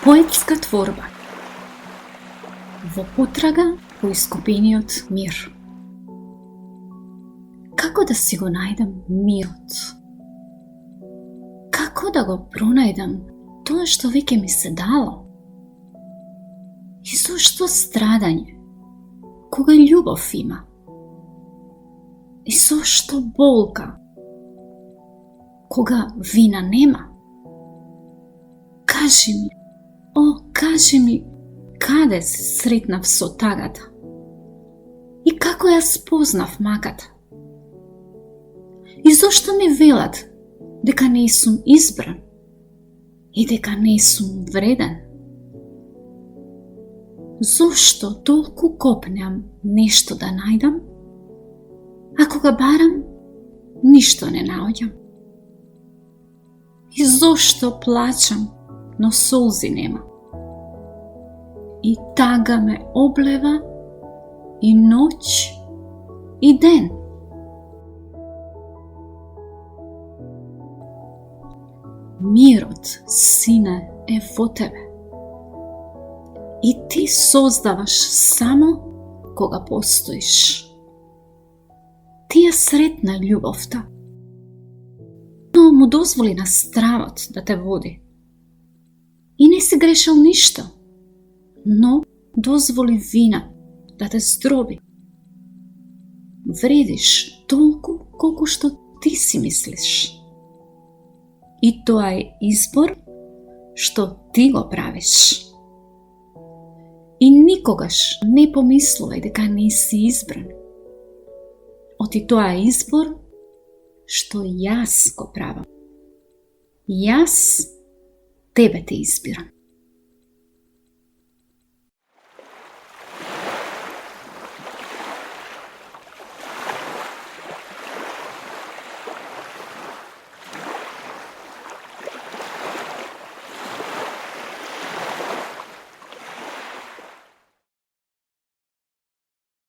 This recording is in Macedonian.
Poetska tvorba. Во потрага по искупениот мир. Како да си го најдам мирот? Како да го пронајдам тоа што веќе ми се дало? И зошто страдање, кога љубов има? И зошто болка, кога вина нема? Кажи ми, кажи ми, каде се сретнав со тагата? И како ја спознав маката? И зошто ми велат дека не сум избран и дека не сум вреден? Зошто толку копнеам нешто да најдам, а кога барам, ништо не наоѓам? И зошто плачам, но солзи нема? И тага ме облева и ноќ и ден. Мирот, сине, е во тебе. И ти создаваш само кога постоиш. Ти ја сретна љубовта, но му дозволи на стравот да те води. И не си грешил ништо, но дозволи вина да те здроби. Вредиш толку колку што ти си мислиш. И тоа е избор што ти го правиш. И никогаш не помислувај дека не си избран. Оти тоа е избор што јас го правам. Јас тебе те избирам.